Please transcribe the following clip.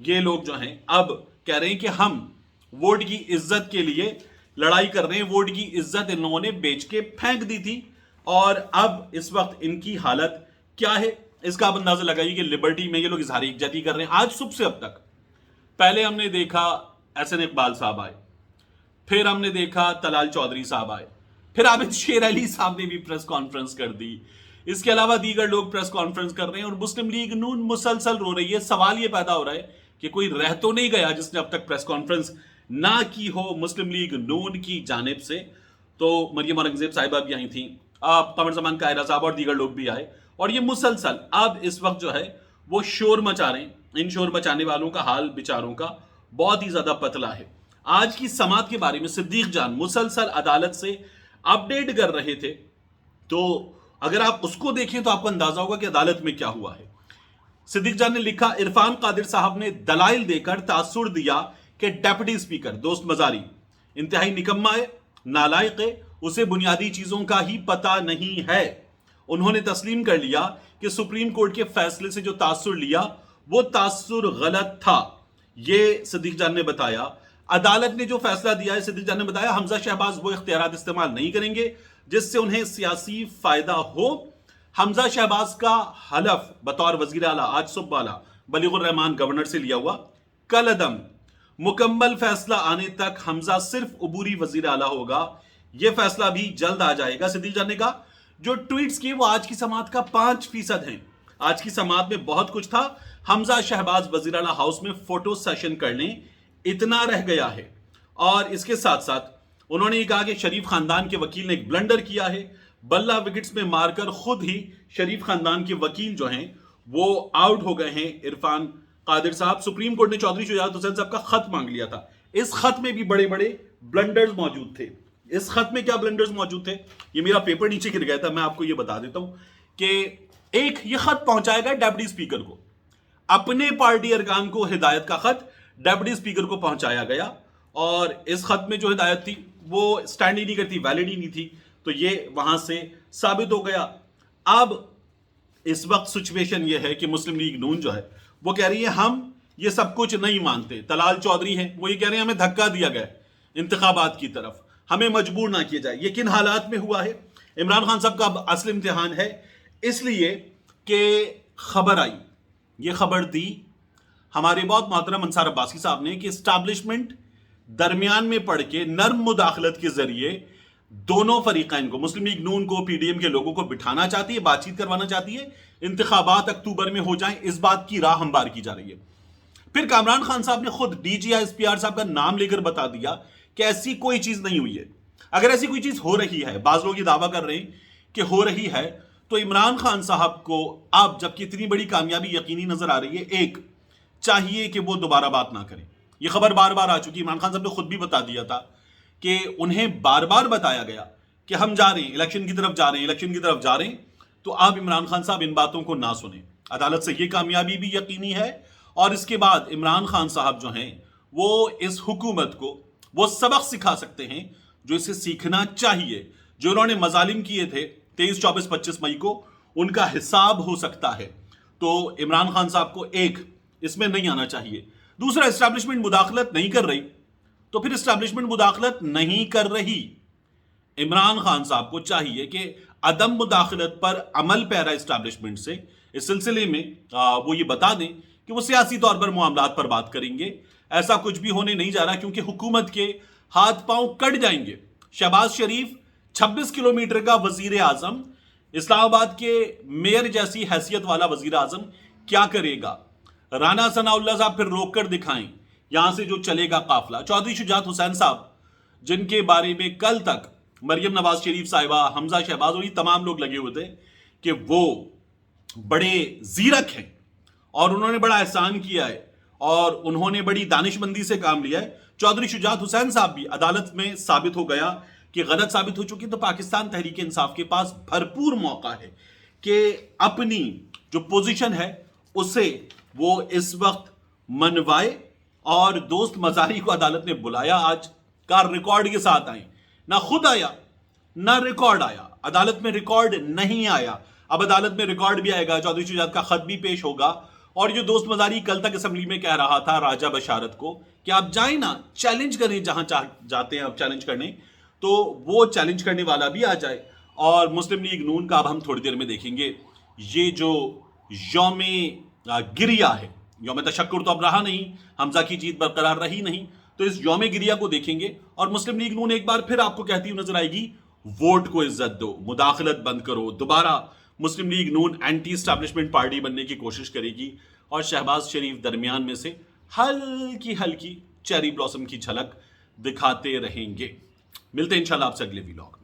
یہ لوگ جو ہیں اب کہہ رہے ہیں کہ ہم ووٹ کی عزت کے لیے لڑائی کر رہے ہیں. ووٹ کی عزت ان لوگوں نے بیچ کے پھینک دی تھی اور اب اس وقت ان کی حالت کیا ہے اس کا آپ اندازہ لگائیے کہ لبرٹی میں یہ لوگ اظہار یکجہتی کر رہے ہیں. آج صبح سے اب تک پہلے ہم نے دیکھا احسن اقبال صاحب آئے, پھر ہم نے دیکھا طلال چودھری صاحب آئے, پھر عابد شیر علی صاحب نے بھی پریس کانفرنس کر دی. اس کے علاوہ دیگر لوگ پریس کانفرنس کر رہے ہیں اور مسلم لیگ نون مسلسل رو رہی ہے. سوال یہ پیدا ہو رہا ہے کہ کوئی رہ تو نہیں گیا جس نے اب تک پریس کانفرنس نہ کی ہو مسلم لیگ نون کی جانب سے. تو مریم اورنگزیب صاحبہ بھی آئی تھیں, قمر زمان قاہرہ صاحب اور دیگر لوگ بھی آئے, اور یہ مسلسل اب اس وقت جو ہے وہ شور مچا رہے ہیں. ان شور مچانے والوں کا حال بیچاروں کا بہت ہی زیادہ پتلا ہے. آج کی سماعت کے بارے میں صدیق جان مسلسل عدالت سے اپڈیٹ کر رہے تھے, تو اگر آپ اس کو دیکھیں تو آپ کو اندازہ ہوگا کہ عدالت میں کیا ہوا ہے. صدیق جان نے لکھا, عرفان قادر صاحب نے دلائل دے کر تاثر دیا کہ ڈیپٹی اسپیکر دوست مزاری انتہائی نکما ہے, نالائق ہے, اسے بنیادی چیزوں کا ہی پتہ نہیں ہے. انہوں نے تسلیم کر لیا کہ سپریم کورٹ کے فیصلے سے جو تاثر لیا وہ تاثر غلط تھا. یہ صدیق جان نے بتایا. عدالت نے جو فیصلہ دیا ہے, صدیق جان نے بتایا, حمزہ شہباز وہ اختیارات استعمال نہیں کریں گے جس سے انہیں سیاسی فائدہ ہو. حمزہ شہباز کا حلف بطور وزیر اعلیٰ آج صبح والا بلیغ الرحمان گورنر سے لیا ہوا کل عدم. مکمل فیصلہ آنے تک حمزہ صرف عبوری وزیر اعلیٰ ہوگا. یہ فیصلہ بھی جلد آ جائے گا. صدیق جان نے کہا جو ٹویٹس کیے وہ آج کی سماعت کا 5% ہیں. آج کی سماعت میں بہت کچھ تھا. حمزہ شہباز وزیر اعلیٰ ہاؤس میں فوٹو سیشن کر لیں, اتنا رہ گیا ہے. اور اس کے ساتھ ساتھ انہوں نے یہ کہا کہ شریف خاندان کے وکیل نے ایک بلنڈر کیا ہے. بلہ وکٹس میں مار کر خود ہی شریف خاندان کے وکیل جو ہیں وہ آؤٹ ہو گئے ہیں. عرفان قادر صاحب, سپریم کورٹ نے چودھری شجاعت حسین صاحب کا خط مانگ لیا تھا. اس خط میں بھی بڑے بڑے بلنڈرز موجود تھے. اس خط میں کیا بلنڈرز موجود تھے, یہ میرا پیپر نیچے گر گیا تھا, میں آپ کو یہ بتا دیتا ہوں کہ ایک یہ خط پہنچایا گیا ڈیپٹی اسپیکر کو, اپنے پارٹی ارکان کو ہدایت کا خط ڈیپٹی اسپیکر کو پہنچایا گیا, اور اس خط میں جو ہدایت تھی وہ سٹینڈ ہی نہیں کرتی, ویلڈ ہی نہیں تھی, تو یہ وہاں سے ثابت ہو گیا. اب اس وقت سچویشن یہ ہے کہ مسلم لیگ نون جو ہے وہ کہہ رہی ہے ہم یہ سب کچھ نہیں مانتے. طلال چودھری ہیں وہ یہ کہہ رہے ہیں ہمیں دھکا دیا گیا انتخابات کی طرف, ہمیں مجبور نہ کیا جائے. یہ کن حالات میں ہوا ہے؟ عمران خان صاحب کا اب اصل امتحان ہے, اس لیے کہ خبر آئی, یہ خبر دی ہمارے بہت محترم انصار عباسی صاحب نے کہ اسٹیبلشمنٹ درمیان میں پڑھ کے نرم مداخلت کے ذریعے دونوں فریقین کو, مسلم لیگ نون کو, پی ڈی ایم کے لوگوں کو بٹھانا چاہتی ہے, بات چیت کروانا چاہتی ہے, انتخابات اکتوبر میں ہو جائیں, اس بات کی راہ ہموار کی جا رہی ہے. پھر کامران خان صاحب نے خود D G S P R صاحب کا نام لے کر بتا دیا کہ ایسی کوئی چیز نہیں ہوئی ہے. اگر ایسی کوئی چیز ہو رہی ہے, بعض لوگ یہ دعویٰ کر رہے ہیں کہ ہو رہی ہے, تو عمران خان صاحب کو اب جب کہ اتنی بڑی کامیابی یقینی نظر آ رہی ہے, ایک چاہیے کہ وہ دوبارہ بات نہ کریں. یہ خبر بار بار آ چکی, عمران خان صاحب نے خود بھی بتا دیا تھا کہ انہیں بار بار بتایا گیا کہ ہم جا رہے ہیں الیکشن کی طرف جا رہے ہیں, الیکشن کی طرف جا رہے ہیں. تو آپ عمران خان صاحب ان باتوں کو نہ سنیں. عدالت سے یہ کامیابی بھی یقینی ہے, اور اس کے بعد عمران خان صاحب جو ہیں وہ اس حکومت کو وہ سبق سکھا سکتے ہیں جو اسے سیکھنا چاہیے. جو انہوں نے مظالم کیے تھے 23, 24, 25 مئی کو, ان کا حساب ہو سکتا ہے. تو عمران خان صاحب کو ایک اس میں نہیں آنا چاہیے. دوسرا, اسٹیبلشمنٹ مداخلت نہیں کر رہی, تو پھر اسٹیبلشمنٹ مداخلت نہیں کر رہی. عمران خان صاحب کو چاہیے کہ عدم مداخلت پر عمل پیرا اسٹیبلشمنٹ سے اس سلسلے میں وہ یہ بتا دیں کہ وہ سیاسی طور پر معاملات پر بات کریں گے. ایسا کچھ بھی ہونے نہیں جا رہا, کیونکہ حکومت کے ہاتھ پاؤں کٹ جائیں گے. شہباز شریف 26 کلومیٹر کا وزیر اعظم, اسلام آباد کے میئر جیسی حیثیت والا وزیر اعظم کیا کرے گا؟ رانا ثناء اللہ صاحب پھر روک کر دکھائیں یہاں سے جو چلے گا قافلہ. چودھری شجاعت حسین صاحب جن کے بارے میں کل تک مریم نواز شریف صاحبہ, حمزہ شہباز اور یہ تمام لوگ لگے ہوئے تھے کہ وہ بڑے زیرک ہیں اور انہوں نے بڑا احسان کیا ہے اور انہوں نے بڑی دانش مندی سے کام لیا ہے. چودھری شجاعت حسین صاحب بھی عدالت میں ثابت ہو گیا کہ غلط ثابت ہو چکی. تو پاکستان تحریک انصاف کے پاس بھرپور موقع ہے کہ اپنی جو پوزیشن ہے اسے وہ اس وقت منوائے, اور دوست مزاری کو عدالت نے بلایا آج, کار ریکارڈ کے ساتھ آئیں. نہ خود آیا نہ ریکارڈ آیا, عدالت میں ریکارڈ نہیں آیا. اب عدالت میں ریکارڈ بھی آئے گا, چودھری شجاعت کا خط بھی پیش ہوگا, اور یہ دوست مزاری کل تک اسمبلی میں کہہ رہا تھا راجہ بشارت کو کہ آپ جائیں نا چیلنج کریں، جہاں جاتے ہیں آپ چیلنج کرنے، تو وہ چیلنج کرنے والا بھی آ جائے. اور مسلم لیگ نون کا اب ہم تھوڑی دیر میں دیکھیں گے یہ جو یوم گریہ ہے، یوم تشکر تو اب رہا نہیں، حمزہ کی جیت برقرار رہی نہیں، تو اس یوم گریہ کو دیکھیں گے. اور مسلم لیگ نون ایک بار پھر آپ کو کہتی ہوئی نظر آئے گی ووٹ کو عزت دو، مداخلت بند کرو. دوبارہ مسلم لیگ نون اینٹی اسٹیبلشمنٹ پارٹی بننے کی کوشش کرے گی، اور شہباز شریف درمیان میں سے ہلکی ہلکی چیری بلاسم کی جھلک دکھاتے رہیں گے. ملتے ہیں انشاءاللہ آپ سے اگلے ویلاگ.